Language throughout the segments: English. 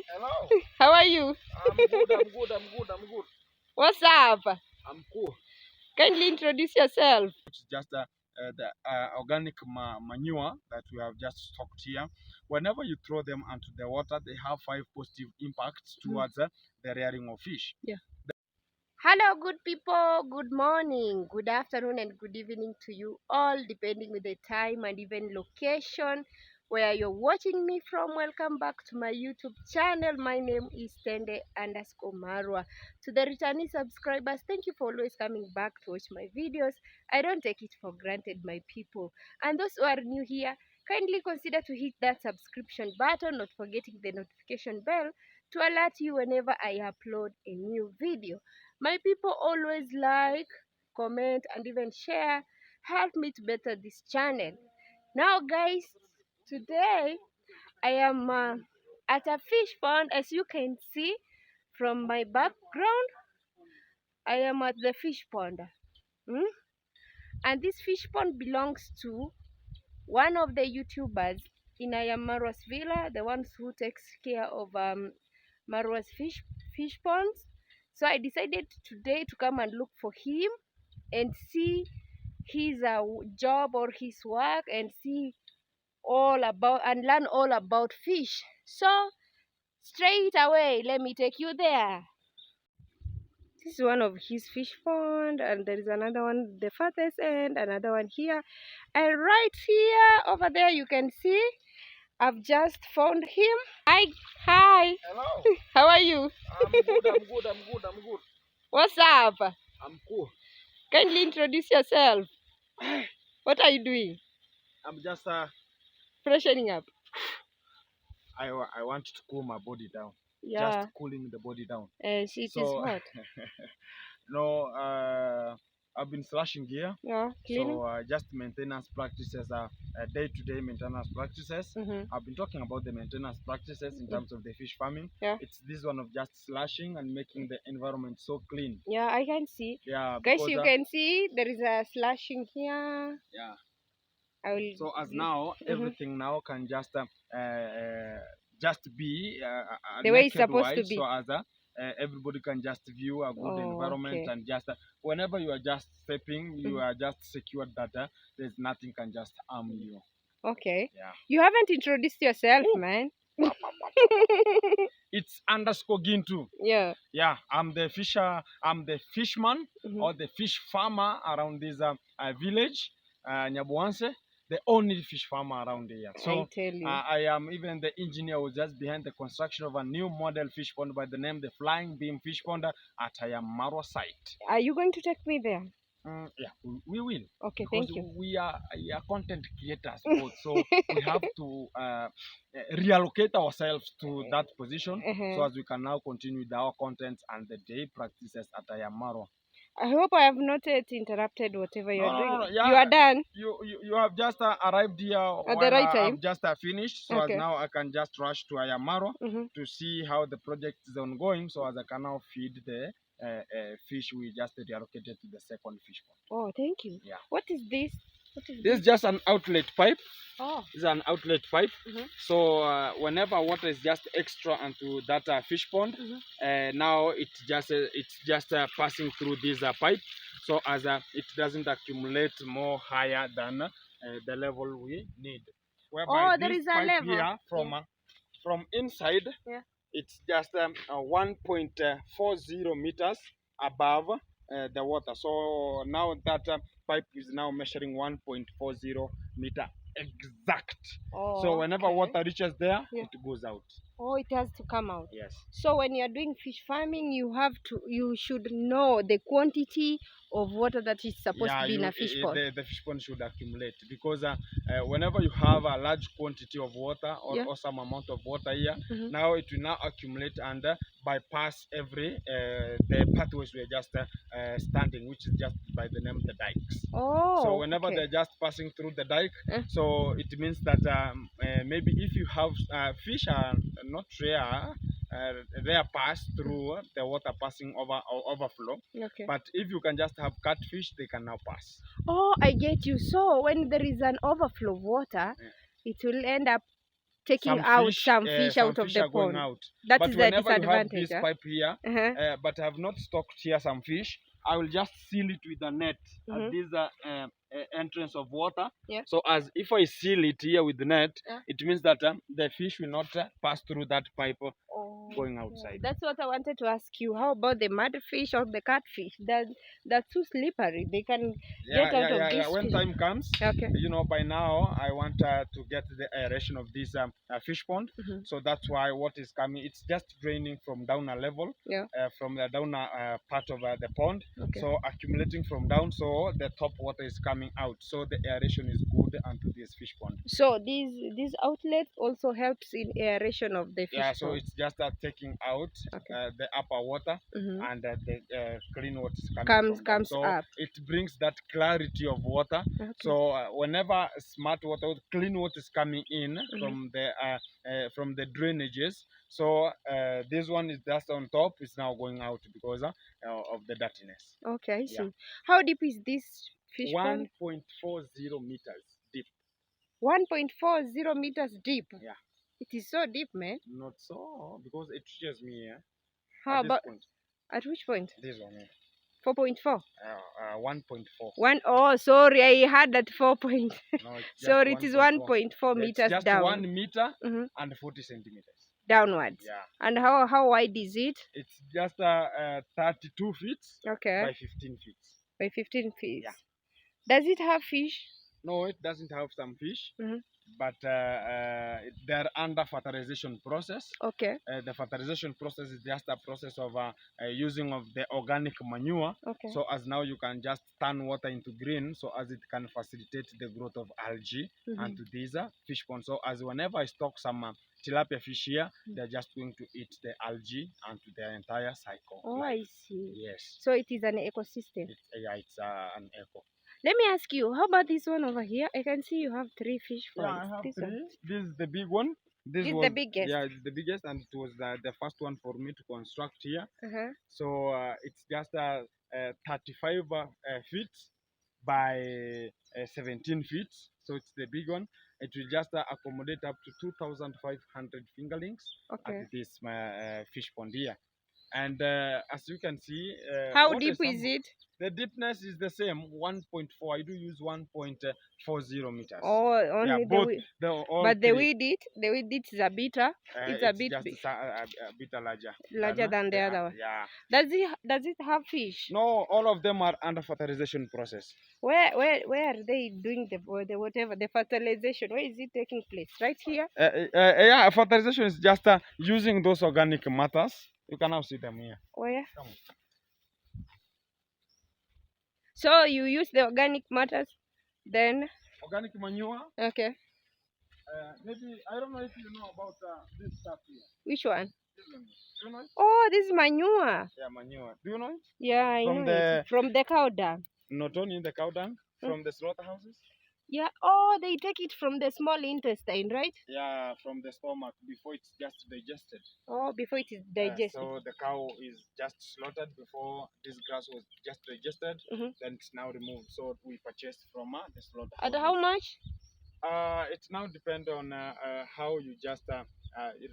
Hi. Hello. How are you? I'm good. What's up? I'm cool. Kindly introduce yourself. It's just the organic manure that we have just stocked here. Whenever you throw them into the water, they have 5 positive impacts towards the rearing of fish. Yeah. Hello, good people. Good morning, good afternoon, and good evening to you all, depending with the time and even location where you're watching me from. Welcome back to my YouTube channel. My name is Tende_Marwa. To the returning subscribers, thank you for always coming back to watch my videos. I don't take it for granted, my people. And those who are new here, kindly consider to hit that subscription button, not forgetting the notification bell to alert you whenever I upload a new video. My people always like, comment, and even share. Help me to better this channel. Now, guys, today I am at a fish pond. As you can see from my background, I am at the fish pond. And this fish pond belongs to one of the YouTubers in iammarwa's villa, the ones who takes care of Marwa's fish ponds. So I decided today to come and look for him and see his job or his work and see all about and learn all about fish. So straight away, let me take you there. This is one of his fish pond, and there is another one the farthest end, another one here, and right here over there you can see I've just found him. Hi. Hello. How are you? I'm good. What's up? I'm cool. Kindly introduce yourself. What are you doing? I'm just Freshening up. I want to cool my body down. Yeah. Just cooling the body down. It is hot. No, I've been slashing here. Yeah, cleaning. So just maintenance practices, day-to-day maintenance practices. I've been talking about the maintenance practices in terms of the fish farming. Yeah. It's this one of just slashing and making the environment so clean. Yeah, I can see. Yeah, guys, you can see there is a slashing here. Yeah. I will. So as now, everything now can just be the way it's supposed to be. So as everybody can just view a good environment, and just whenever you are just stepping, you are just secured that there's nothing can just harm you. Okay. Yeah. You haven't introduced yourself, man. It's _Gintu. Yeah. Yeah, I'm the fishman or the fish farmer around this village, Nyabuanse. The only fish farmer around here. So I tell you. I am even the engineer who was just behind the construction of a new model fish pond by the name the Flying Beam Fish Pond at iammarwa site. Are you going to take me there? Yeah, we will. Okay, because thank you. We are content creators both, so we have to reallocate ourselves to that position so as we can now continue with our content and the day practices at iammarwa. I hope I have not yet interrupted whatever you're doing. No. Yeah, you are done. You have just arrived here at the right time. I've just finished, so as now I can just rush to iammarwa to see how the project is ongoing, so as I can now feed the fish we just reallocated to the second fish pond. Oh, thank you. Yeah. What is this? This is just an outlet pipe. Oh. This is an outlet pipe. So whenever water is just extra into that fish pond, now it's just passing through this pipe, so as it doesn't accumulate more higher than the level we need. Whereby there is a level here from inside. Yeah. It's just 1.40 meters above the water. So now that pipe is now measuring 1.40 meter exact. So whenever water reaches there, it goes out. Oh, it has to come out. Yes. So when you are doing fish farming, you should know the quantity of water that is supposed to be in a fish pond. The fish pond should accumulate, because whenever you have a large quantity of water or some amount of water here, now it will now accumulate and bypass every the pathways we are just standing, which is just by the name the dikes. Oh. So whenever they're just passing through the dike, so it means that maybe if you have fish are not rare pass through the water passing overflow. Okay. But if you can just have catfish, they can now pass. Oh, I get you. So when there is an overflow of water, it will end up taking out some fish out of the are going pond. out. That But is the whenever you have disadvantage. this pipe here, but I have not stocked here some fish, I will just seal it with a net at this entrance of water. Yeah. So as if I seal it here with the net, it means that the fish will not pass through that pipe going outside. That's what I wanted to ask you. How about the mudfish or the catfish? That's too slippery. They can get out of this. When time comes, okay. you know, by now I want to get the aeration of this fish pond. So that's why what is coming, it's just draining from down a level, from the down part of the pond. Okay. So accumulating from down, so the top water is coming out. So the aeration is good onto this fish pond. So these outlets also helps in aeration of the fish pond. So it's just taking out the upper water, and the clean water is coming from down. So up. it brings that clarity of water. Okay. So whenever smart water, clean water is coming in from the drainages, so this one is just on top. It's now going out because of the dirtiness. Okay, I see. Yeah. How deep is this fish pond? 1.40 meters deep. 1.40 meters deep. Yeah. It is so deep, man. Not so, because it reaches me here. How about at which point? This one here. 4.4. 1.4. Oh, sorry, I had that 4 point. No, sorry, it is 1.4 meters just down. 1 meter and 40 centimeters. Downwards. Yeah. And how wide is it? It's just 32 feet. Okay. By 15 feet. By 15 feet. Yeah. Does it have fish? No, it doesn't have some fish. But they're under fertilization process. Okay. The fertilization process is just a process of using of the organic manure. Okay. So as now you can just turn water into green, so as it can facilitate the growth of algae onto these fish ponds. So as whenever I stock some tilapia fish here, they're just going to eat the algae onto their entire cycle. Oh, life. I see. Yes. So it is an ecosystem. It's an eco. Let me ask you, how about this one over here? I can see you have 3 fish ponds. Yeah, I have 3. This is the big one. This is was the biggest. Yeah, it's the biggest, and it was the first one for me to construct here. So it's just 35 feet by 17 feet. So it's the big one. It will just accommodate up to 2,500 fingerlings at this fish pond here. And as you can see, how deep is it? The deepness is the same, 1.4. I do use 1.40 meters. Oh, only but the weed is a bit it's a bit just a bit larger. Larger than the other one. Yeah. Does it have fish? No, all of them are under fertilization process. Where are they doing the whatever the fertilization? Where is it taking place? Right here? Yeah, fertilization is just using those organic matters. You can now see them here. Where? So you use the organic matters, then organic manure. Okay. Maybe I don't know if you know about this stuff here. Which one? This one. Do you know it? Oh, this is manure. Yeah, manure. Do you know it? Yeah, I know it. From the cow dung. Not only the cow dung, from the slaughterhouses. Yeah. Oh, they take it from the small intestine, right? Yeah, from the stomach before it's just digested. Oh, before it is digested. So the cow is just slaughtered before this grass was just digested. Then it's now removed. So we purchased from the slaughterhouse. At how much? It now depends on how you just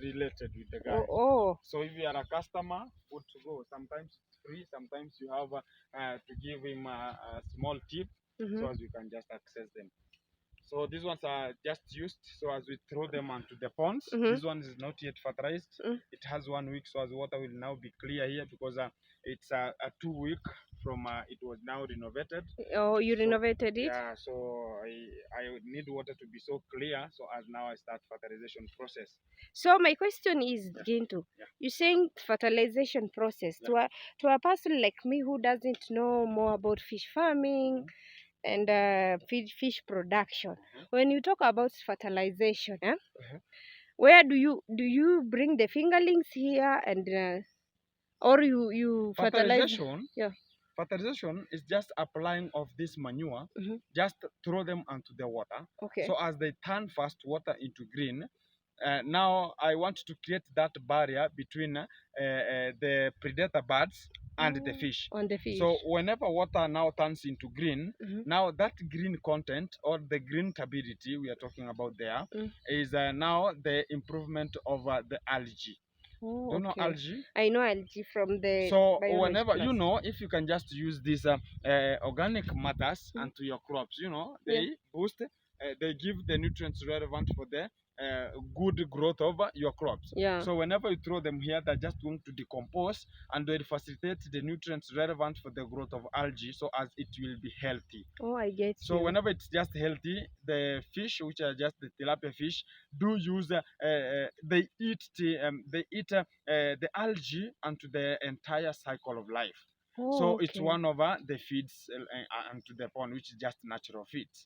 related with the guy. So if you are a customer, good to go. Sometimes it's free. Sometimes you have to give him a small tip, so as you can just access them. So these ones are just used, so as we throw them onto the ponds. This one is not yet fertilized. It has 1 week, so as water will now be clear here because it's a 2 week from it was now renovated. Oh, you renovated it? Yeah, so I need water to be so clear, so as now I start fertilization process. So my question is, Gintu, you're saying fertilization process. To a person like me who doesn't know more about fish farming, and fish production. When you talk about fertilization, where do you bring the fingerlings here and or you fertilize? Fertilization is just applying of this manure, just throw them onto the water. Okay. So as they turn fast water into green, now I want to create that barrier between the predator birds and the fish. On the fish. So whenever water now turns into green, now that green content or the green turbidity we are talking about there is now the improvement of the algae. Oh, Do you know okay. algae? I know algae from the So biology whenever class. if you can just use these organic matters onto your crops, they boost, they give the nutrients relevant for the good growth of your crops. Yeah. So whenever you throw them here, they're just going to decompose and they facilitate the nutrients relevant for the growth of algae, so as it will be healthy. Oh, I get So you. whenever it's just healthy, the fish, which are just the tilapia fish, do use they eat the algae onto the entire cycle of life. Oh, So it's okay. one of the feeds onto the pond, which is just natural feeds.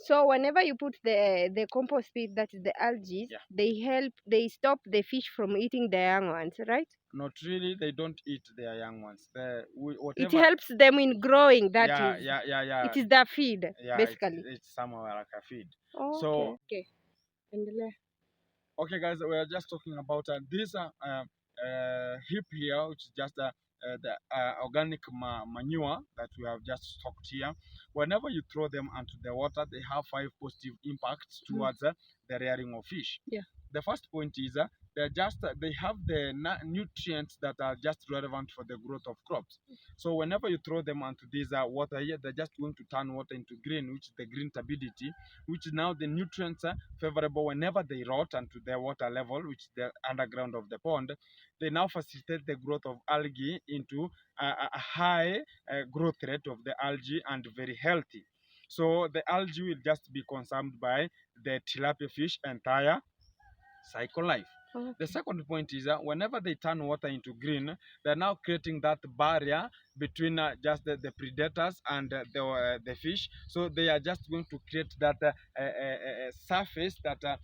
So whenever you put the compost feed, that is the algae, Yeah. they stop the fish from eating the young ones, right? Not really. They don't eat their young ones. It Whatever. helps them in growing. That Yeah, is, yeah. it is their feed, Yeah, basically. it's somehow like a feed. Oh, So okay. Endelea. okay, guys, we are just talking about this heap here, which is just the organic manure that we have just stocked here. Whenever you throw them onto the water, they have 5 positive impacts towards the rearing of fish. Yeah. The first point is they have the nutrients that are just relevant for the growth of crops. So whenever you throw them onto this water here, they're just going to turn water into green, which is the green turbidity, which is now the nutrients favorable whenever they rot onto the water level, which is the underground of the pond. They now facilitate the growth of algae into a high growth rate of the algae and very healthy. So the algae will just be consumed by the tilapia fish entire cycle life. Okay. The second point is that whenever they turn water into green, they're now creating that barrier between just the predators and the fish. So they are just going to create that surface that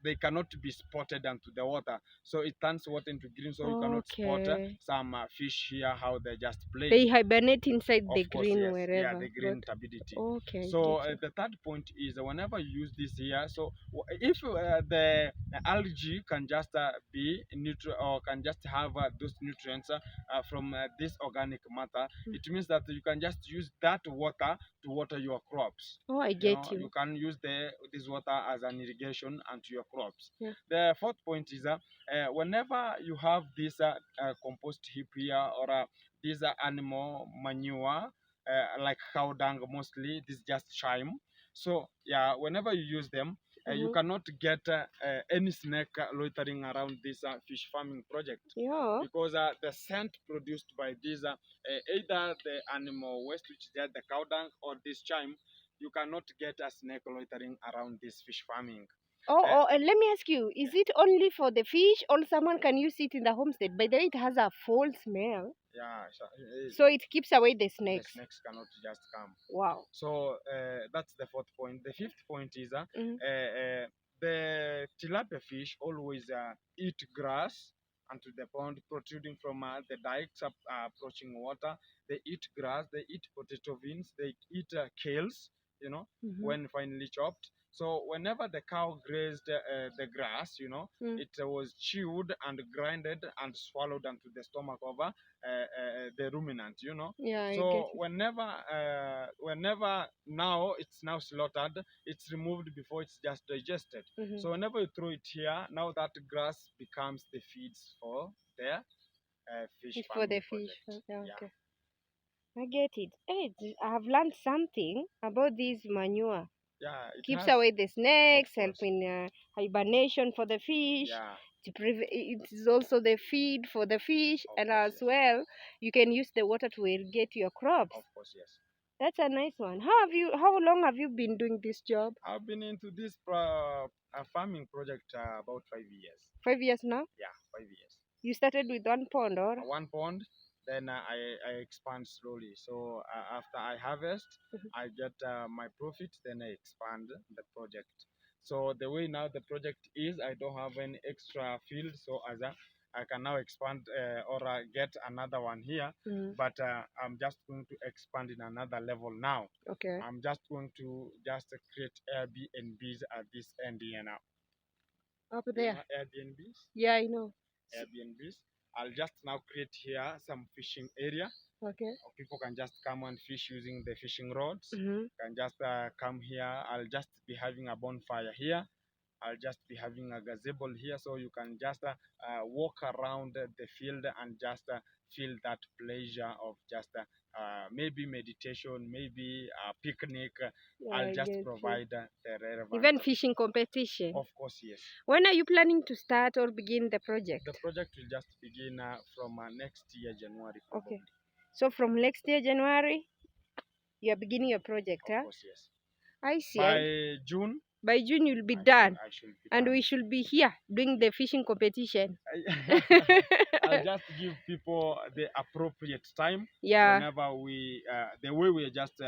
they cannot be spotted onto the water. So it turns water into green, so you cannot spot some fish here how they just play. They hibernate inside the Of course, green yes. wherever. Yeah, the green turbidity. Okay. So the third point is whenever you use this here, so if the algae can just be neutral or can just have those nutrients from this organic matter, it means that you can just use that water to water your crops. Oh, I get you. You can use this water as an irrigation onto your crops. Yeah. The fourth point is whenever you have this compost heap here or this animal manure, like cow dung mostly, this just chime. So yeah, whenever you use them, you cannot get any snake loitering around this fish farming project. Yeah. Because the scent produced by this either the animal waste, which is the cow dung, or this chime, you cannot get a snake loitering around this fish farming. And let me ask you, is it only for the fish or someone can use it in the homestead? By the way, it has a foul smell. Yeah, so it keeps away the snakes. The snakes cannot just come. Wow. So that's the fourth point. The fifth point is the tilapia fish always eat grass onto the pond protruding from the dikes approaching water. They eat grass, they eat potato beans, they eat kales, when finely chopped. So whenever the cow grazed the grass, it was chewed and grinded and swallowed into the stomach of the ruminant, Yeah, So whenever now it's now slaughtered, it's removed before it's just digested. So whenever you throw it here, now that grass becomes the feeds for the fish it's for farming the project. fish. Okay. I get it. Hey, I have learned something about this manure. Yeah, it Keeps has, away the snakes, of course. helping hibernation for the fish. Yeah, It is also the feed for the fish, of and course, as yes. well, you can use the water to irrigate your crops. Of course, yes. That's a nice one. How long have you been doing this job? I've been into this farming project about 5 years. 5 years now? Yeah, 5 years. You started with one pond, or? One pond, then I expand slowly. So after I harvest, I get my profit, then I expand the project. So the way now the project is, I don't have any extra field, so I can now expand or get another one here. But I'm just going to expand in another level now. Okay. I'm just going to just create Airbnbs at this end here now. Up there. Airbnbs? Yeah, I know. Airbnbs. I'll just now create here some fishing area. Okay. People can just come and fish using the fishing rods. Can just come here. I'll just be having a bonfire here. I'll just be having a gazebo here, so you can just walk around the field and just feel that pleasure of just maybe meditation, maybe a picnic. Yeah, I'll I just get you. provide the relevant. Even fishing competition. Of course, yes. When are you planning to start or begin the project? The project will just begin from next year, January. Probably. Okay. So from next year, January, you are beginning your project, Of huh? course, yes. I see. By June. By June, you'll be done. I should be and done. we should be here doing the fishing competition. I'll just give people the appropriate time. Yeah. Whenever the way we are just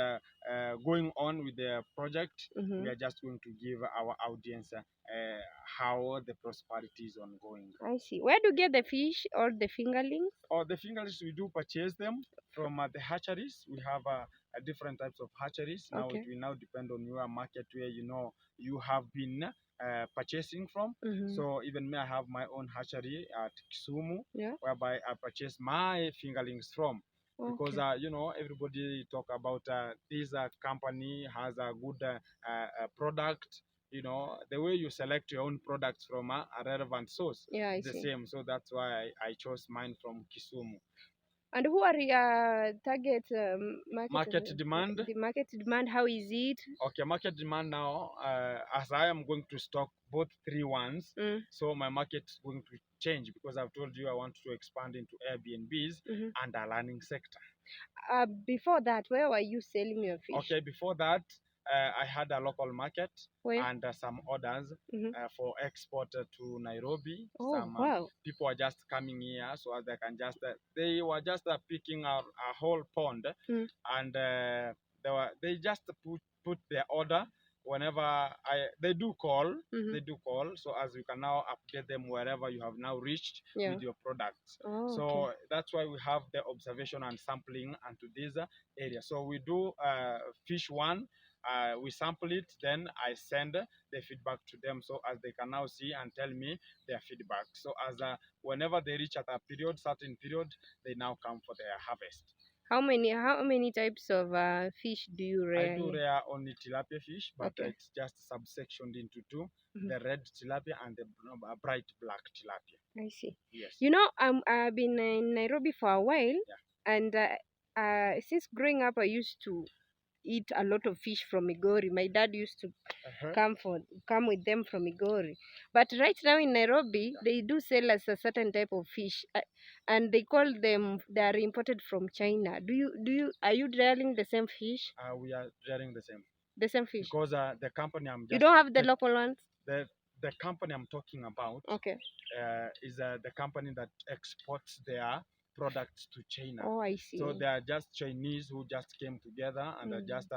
going on with the project, we are just going to give our audience how the prosperity is ongoing. I see. Where do you get the fish or the fingerlings? Or the fingerlings, we do purchase them from the hatcheries. We have different types of hatcheries. Now it will now depend on your market where you have been purchasing from. So even me, I have my own hatchery at Kisumu, whereby I purchase my fingerlings from. Because everybody talk about this company has a good product. The way you select your own products from a relevant source is the same. So that's why I chose mine from Kisumu. And who are your target market demand? The market demand, how is it? Okay, market demand now, as I am going to stock both 3 ones, so my market is going to change because I've told you I want to expand into Airbnbs and a learning sector. Before that, where were you selling your fish? Okay, before that, I had a local market and some orders for export to Nairobi. Some people are just coming here so as they can just, they were just picking a whole pond and they just put their order whenever they do call. So as you can now update them wherever you have now reached with your products. So that's why we have the observation and sampling into this area. So we do fish one, we sample it, then I send the feedback to them so as they can now see and tell me their feedback. So as whenever they reach at a certain period, they now come for their harvest. How many types of fish do you rear? I do rear only tilapia fish, but it's just subsectioned into two: the red tilapia and the bright black tilapia. I see. Yes. I've been in Nairobi for a while, and since growing up, I used to eat a lot of fish from Migori. My dad used to come with them from Migori. But right now in Nairobi, they do sell us a certain type of fish, and they call them, they are imported from China. Are you rearing the same fish? We are rearing the same. The same fish. Because the company I'm just, you don't have the local ones. The company I'm talking about is the company that exports their products to China. Oh, I see. So they are just Chinese who just came together and they just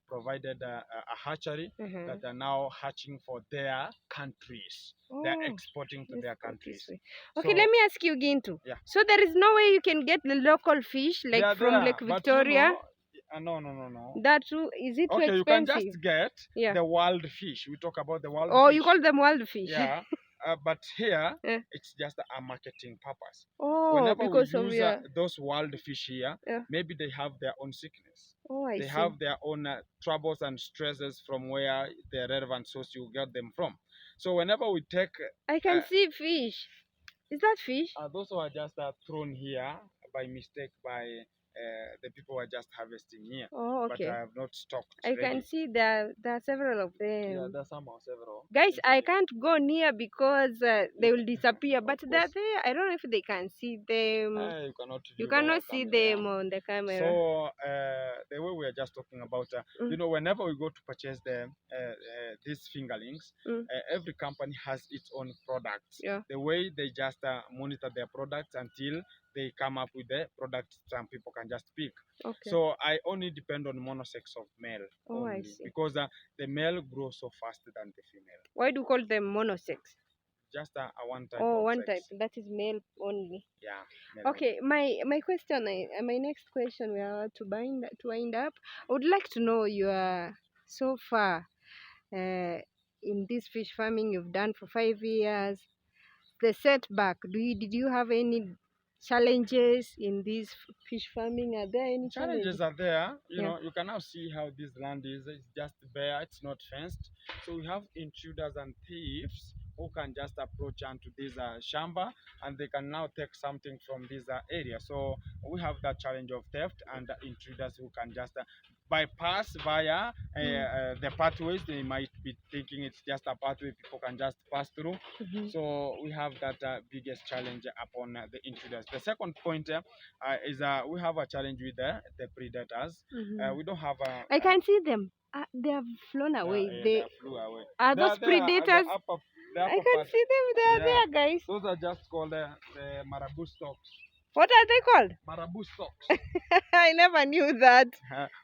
provided a hatchery that are now hatching for their countries. They're exporting to their countries. Okay, let me ask you again too. So there is no way you can get the local fish like from Lake Victoria? No. That too, is it too expensive? You can just get the wild fish. We talk about the wild fish. Oh, you call them wild fish? Yeah. But here, it's just a marketing purpose. Oh, whenever because we use those wild fish here, maybe they have their own sickness. Oh, I see. They have their own troubles and stresses from where the relevant source you get them from. So whenever we take... I can see fish. Is that fish? Those are just thrown here by mistake by the people who are just harvesting here. Oh, okay. But I have not stocked. I can see there are several of them. Yeah, there are several. Guys, I can't go near because they will disappear. But they're there. I don't know if they can see them. You cannot see them on the camera. So the way we are just talking about, whenever we go to purchase these fingerlings, every company has its own products. The way they just monitor their products until they come up with the products some people can just pick. So I only depend on monosex of male only, because the male grows so faster than the female. Why do you call them monosex? Just a one type. Oh, one type. That is male only. Yeah. Okay, my question, my next question, we are to wind up. I would like to know your so far in this fish farming you've done for 5 years. The setback. Did you have any challenges in this fish farming? Are there any Challenges challenges? are there. You Yeah. know, you can now see how this land is. It's just bare. It's not fenced. So we have intruders and thieves who can just approach onto this shamba, and they can now take something from this area. So we have that challenge of theft and intruders who can just bypass via the pathways. They might be thinking it's just a pathway people can just pass through. So we have that biggest challenge upon the intruders. The second point is we have a challenge with the predators. We don't have a. I can see them. They have flown away. They flew away. Are They those are there at predators? the I upper can part. see them. They are Yeah, there, guys. those are just called the marabou stocks. What are they called? Marabou stocks. I never knew that.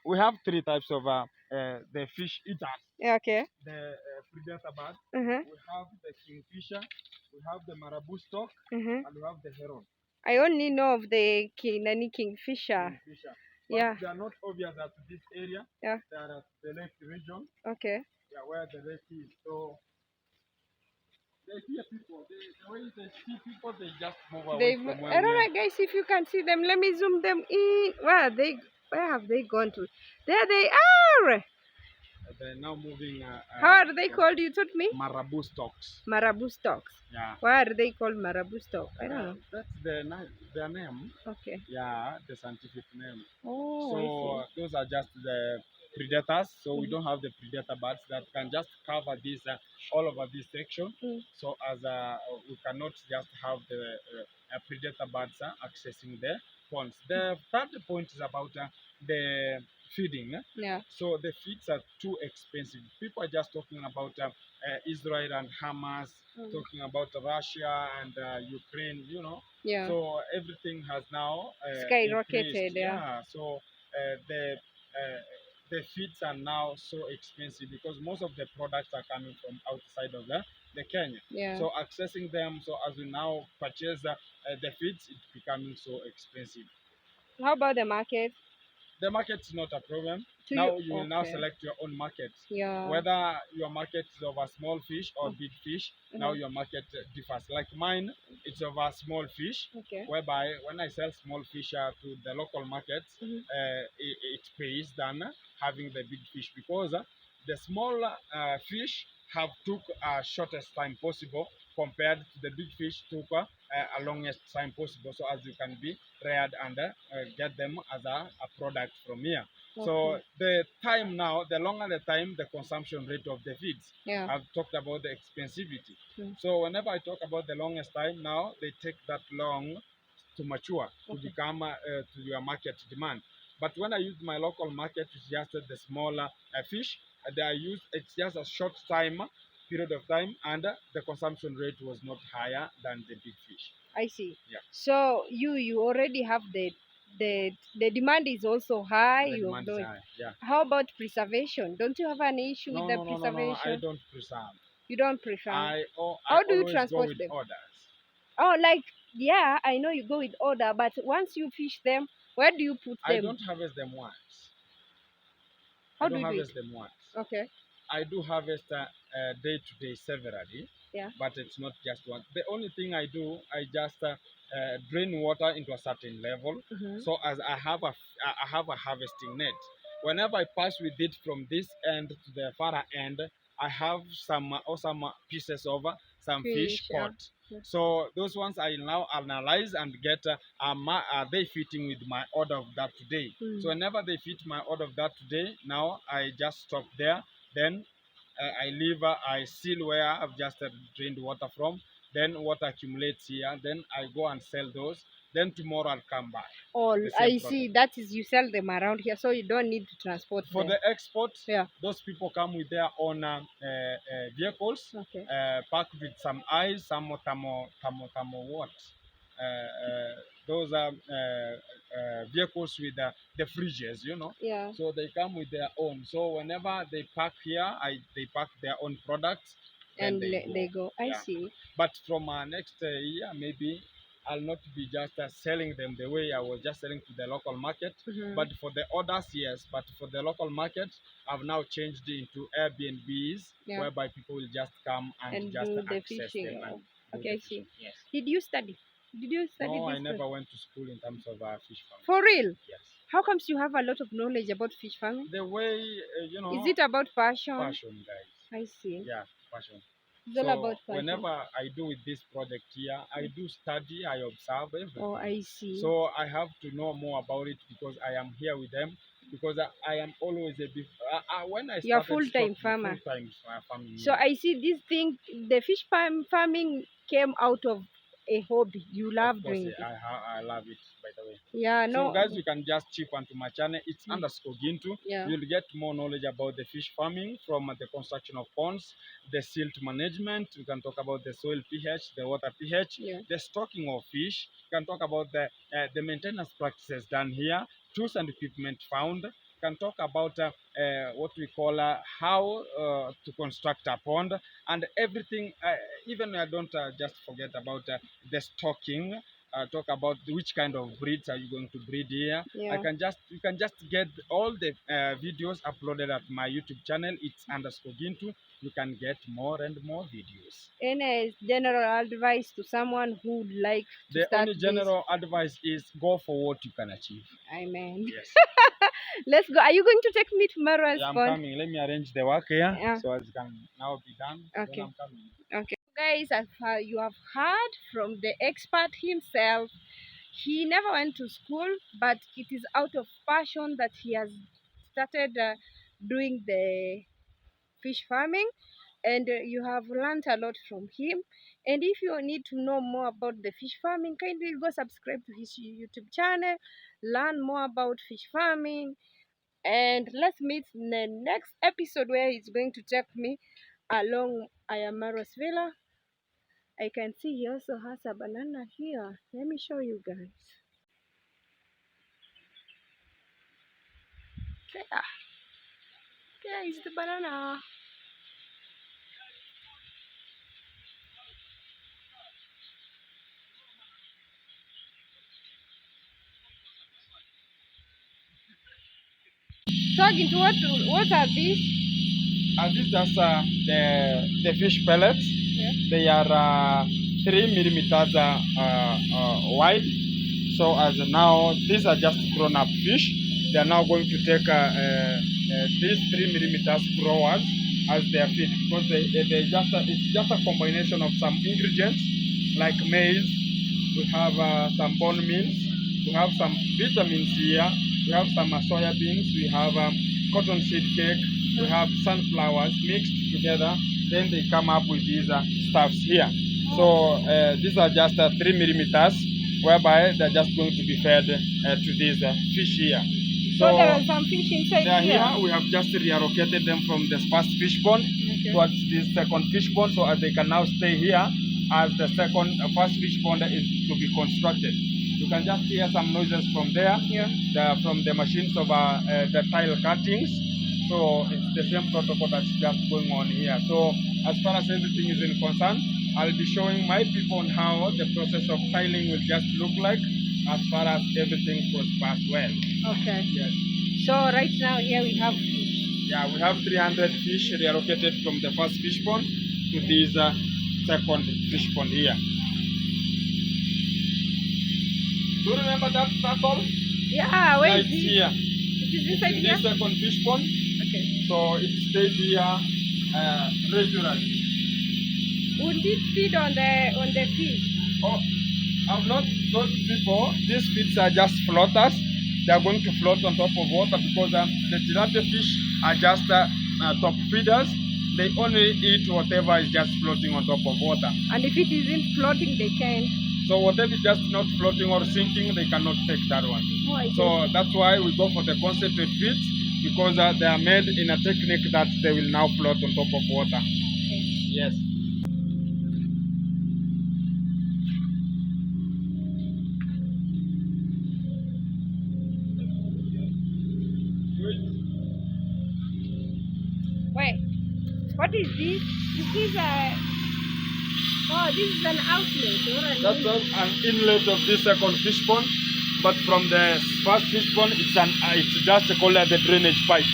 We have three types of the fish eaters. Yeah, okay. The predator bird. Uh-huh. We have the kingfisher. We have the marabou stock, Uh-huh. and we have the heron. I only know of the kingfisher. Kingfisher. But Yeah. they are not obvious at this area. Yeah. They are at the lake region. Okay. Yeah, where the lake is. So they hear people. The way they see people, they just move away from where I don't we are. know, guys, if you can see them. Let me zoom them in. Where are they? Where have they gone to? There they are. They're now moving. How are they called? You told me. Marabou stocks. Marabou stocks. Yeah. Why are they called marabou stock? I don't know. That's their name. Okay. Yeah, the scientific name. Oh, So those are just the predators. So we don't have the predator birds that can just cover this all over this section. So as we cannot just have the predator birds accessing the ponds. The third point is about the feeding. Yeah. So the feeds are too expensive. People are just talking about Israel and Hamas, talking about Russia and Ukraine. You know. Yeah. So everything has now skyrocketed. increased. Yeah. So the feeds are now so expensive because most of the products are coming from outside of the Kenya. Yeah. So accessing them, so as we now purchase the feeds, it's becoming so expensive. How about the market? The market is not a problem. To Now you will now okay. select your own market. Yeah. Whether your market is of a small fish or big fish, now your market differs. Like mine, it's of a small fish, Okay. whereby when I sell small fish to the local markets, it pays than having the big fish because the small fish have took shortest time possible compared to the big fish took a longest time possible, so as you can be reared and get them as a product from here. Okay. So the time now, the longer the time, the consumption rate of the feeds. Yeah. I've talked about the expensivity. So whenever I talk about the longest time now, they take that long to mature, to become to your market demand. But when I use my local market, it's just the smaller fish. They are used, it's just a short time period of time, and the consumption rate was not higher than the big fish. I see. Yeah. So you already have the demand is also high. The demand is high. Yeah. How about preservation? Don't you have an issue with the preservation? No, I don't preserve. You don't preserve. How do you transport with them? Orders. Oh, like yeah, I know you go with order, but once you fish them, where do you put them? I don't harvest them once. How do you harvest them once. Okay. I do harvest day to day severally. Yeah. But it's not just one. The only thing I do, I just drain water into a certain level. So as I have a harvesting net. Whenever I pass with it from this end to the far end, I have some pieces of some fish caught. Yeah. So those ones I now analyze and get are they fitting with my order of that today? So whenever they fit my order of that today, now I just stop there. Then I leave, I seal where I've just drained water from. Then water accumulates here. Then I go and sell those. Then tomorrow I'll come back. Oh, I see. That is, you sell them around here, so you don't need to transport for them. the export. Yeah. Those people come with their own vehicles, packed with some ice, some what? Those are vehicles with the fridges, you know. Yeah. So they come with their own. So whenever they pack here, they pack their own products. And they go. I see. But from next year, maybe I'll not be just selling them the way I was just selling to the local market. But for the orders, yes. But for the local market, I've now changed into Airbnbs, whereby people will just come and just do the access fishing. them. And okay, I see. Yes. Did you study? Did you study No, this? I never went to school in terms of fish farming. For real? Yes. How comes you have a lot of knowledge about fish farming? The way, Is it about passion? passion, guys. I see. Yeah, passion. It's all So about passion. whenever I do with this project here, I do study, I observe everything. Oh, I see. So I have to know more about it because I am here with them. Because I am always a bit. When I started You're full-time farmer. Full-time farming. So I see this thing, the fish farming came out of a hobby. You love doing it. I love it, by the way. Yeah, no. So guys, you can just chip onto my channel. It's underscore Gintu. Yeah. You'll get more knowledge about the fish farming, from the construction of ponds, the silt management. We can talk about the soil pH, the water pH, the stocking of fish. We can talk about the maintenance practices done here, tools and equipment found. Can talk about what we call how to construct a pond and everything. Even I don't just forget about the stocking. Talk about which kind of breeds are you going to breed here. You can just get all the videos uploaded at my YouTube channel. It's underscore Gintu. You can get more and more videos. Any general advice to someone who would like to the start only general advice is go for what you can achieve. Amen. Yes. Let's go. Are you going to take me to Marwa's I'm pond? coming. Let me arrange the work here so as it can now be done. Okay. Then I'm coming. Okay. Guys, as you have heard from the expert himself, he never went to school, but it is out of passion that he has started doing the fish farming, and you have learned a lot from him. And if you need to know more about the fish farming, kindly go subscribe to his YouTube channel, learn more about fish farming, and let's meet in the next episode where he's going to take me along iammarwa's villa. I can see he also has a banana here. Let me show you guys. There is the banana. Talking to what are these? These just the fish pellets. Yeah. They are 3 millimeters wide. So as now, these are just grown-up fish. They are now going to take these 3 millimeters growers as their feed, because it's just a combination of some ingredients like maize. We have some bone meals. We have some vitamins here. We have some soya beans. We have cotton seed cake. We have sunflowers mixed together. Then they come up with these stuffs here. So these are just 3 millimeters, whereby they're just going to be fed to these fish here. So there are some fish inside here. We have just reallocated them from the first fish pond towards this second fish pond, so as they can now stay here as the first fish pond is to be constructed. You can just hear some noises from there, from the machines of the tile cuttings. So it's the same protocol that's just going on here. So as far as everything is in concern, I'll be showing my people on how the process of tiling will just look like as far as everything prospers well. Okay. Yes. So right now here we have fish. Yeah, we have 300 fish reallocated from the first fish pond to this second fish pond here. Do you remember that turtle? Yeah, where is it's it? Here. It is inside here? This second fish pond. Okay. So it stays here regularly. Would it feed on the fish? Oh, I've not told people these fish are just floaters. They are going to float on top of water because the tilapia fish are just top feeders. They only eat whatever is just floating on top of water. And if it isn't floating, they can't. So whatever is just not floating or sinking, they cannot take that one. Oh, so that's why we go for the concentrate feeds, because they are made in a technique that they will now float on top of water. Okay. Yes. Wait, what is this? This is this is an outlet. That's an inlet of this second fish pond, but from the first fish pond, it's just called the drainage pipe.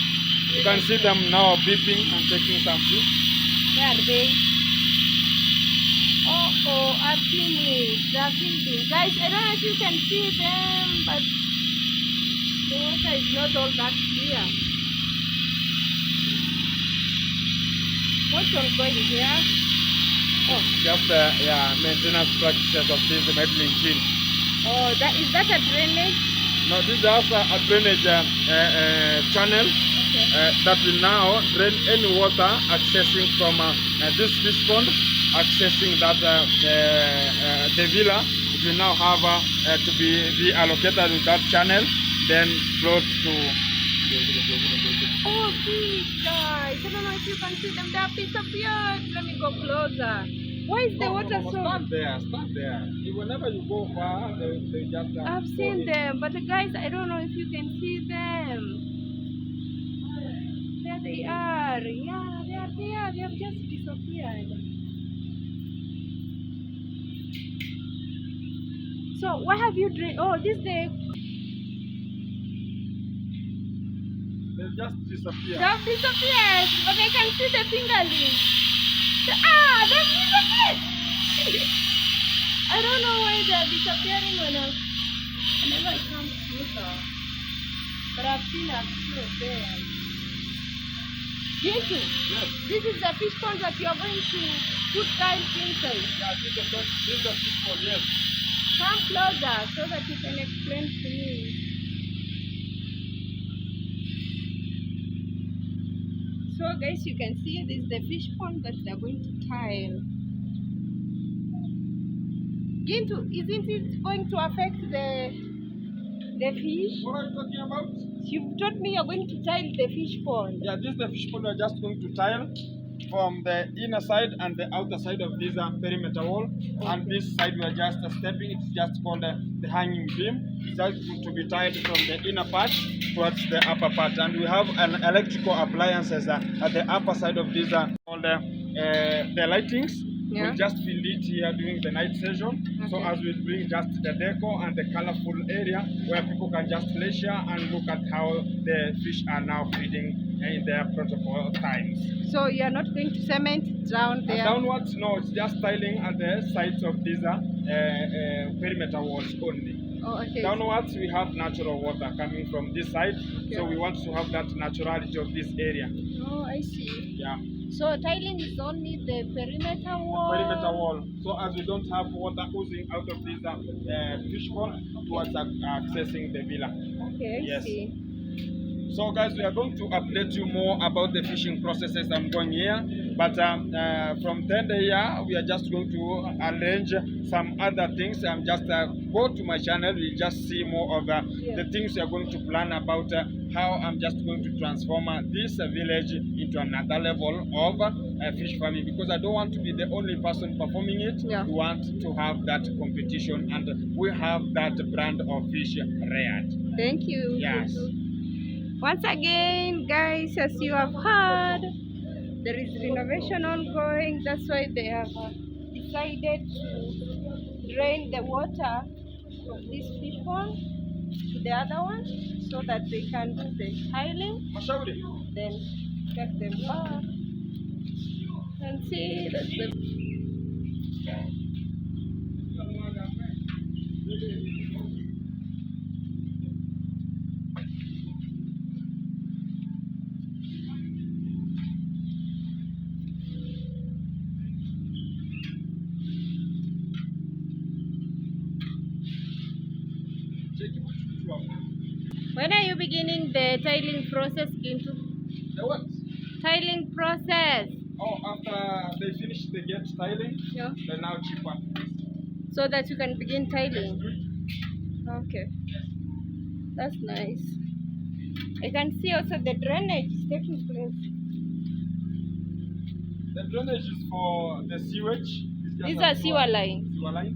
You can see them now beeping and taking some fish. Where are they? Oh, Oh, I've seen it. They're feeding. Guys, I don't know if you can see them, but the water is not all that clear. What's ongoing here? Oh. Just maintenance practices of this Medellin gym. Oh, is that a drainage? No, this is also a drainage channel. Okay. That will now drain any water accessing from this fish pond, accessing that the villa. It will now have to be allocated with that channel, then float to. Oh, fish, guys! I don't know if you can see them. They have disappeared. Let me go closer. Why is the water so? Stand there. Whenever you go far, they just. I've seen them, but guys, I don't know if you can see them. There they are. Yeah, they are there. They have just disappeared. So, what have you drained? Oh, this day. They just disappear. They have disappeared, but I can see the fingerlings. They've disappeared. I don't know why they are disappearing whenever I come closer. But I've seen a few of them. Yes. This is the fish pond that you are going to put tiles inside. Yeah, this is the fish pond, yes. Come closer so that you can explain to me. So guys, you can see this is the fish pond that they are going to tile. Isn't it going to affect the fish? What are you talking about? You've told me you're going to tile the fish pond. Yeah, this is the fish pond. We're just going to tile from the inner side and the outer side of this perimeter wall. Okay. And this side we are just stepping. It's just called the hanging beam. It's just to be tied from the inner part towards the upper part. And we have an electrical appliances at the upper side of this called the lightings. Yeah. We'll just build it here during the night session. Okay. So as we bring just the decor and the colorful area where people can just leisure and look at how the fish are now feeding in their protocol times. So you are not going to cement down there? Downwards, no, it's just tiling at the sides of these perimeter walls only. Oh, okay. Downwards, we have natural water coming from this side. Okay. So we want to have that naturality of this area. Oh, I see. Yeah. So tiling is only the perimeter wall? The perimeter wall. So as we don't have water oozing out of this fish pond towards accessing the villa. Okay, yes. I see. So guys, we are going to update you more about the fishing processes I'm going here. But from then here, we are just going to arrange some other things. I'm just go to my channel, you just see more of the things we are going to plan about how I'm just going to transform this village into another level of fish farming, because I don't want to be the only person performing it. Yeah. We want to have that competition, and we have that brand of fish reared. Thank you. Yes. Once again, guys, as you have heard, there is renovation ongoing. That's why they have decided to drain the water from this fish pond to the other one so that they can do the tiling, then get them back. And see, that's the... When are you beginning the tiling process, Gintu? The what? Tiling process. Oh, after they finish the gate tiling, yeah, they now chip up. So that you can begin tiling? Okay. That's nice. I can see also the drainage is taking place. The drainage is for the sewage. These are sewer lines. Sewer line.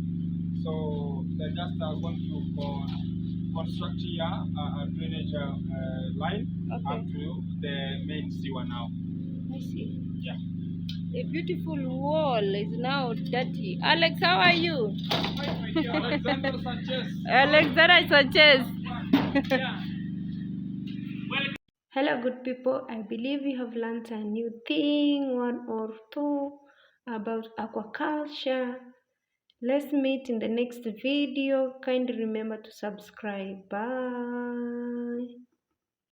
So they just going to construct here a drainage line up to the main sewer now. I see. Yeah. A beautiful wall is now dirty. Alex, how are you? Alexander Sanchez. Alexander Sanchez. Hello, good people. I believe you have learned a new thing, one or two, about aquaculture. Let's meet in the next video. Kindly remember to subscribe. Bye.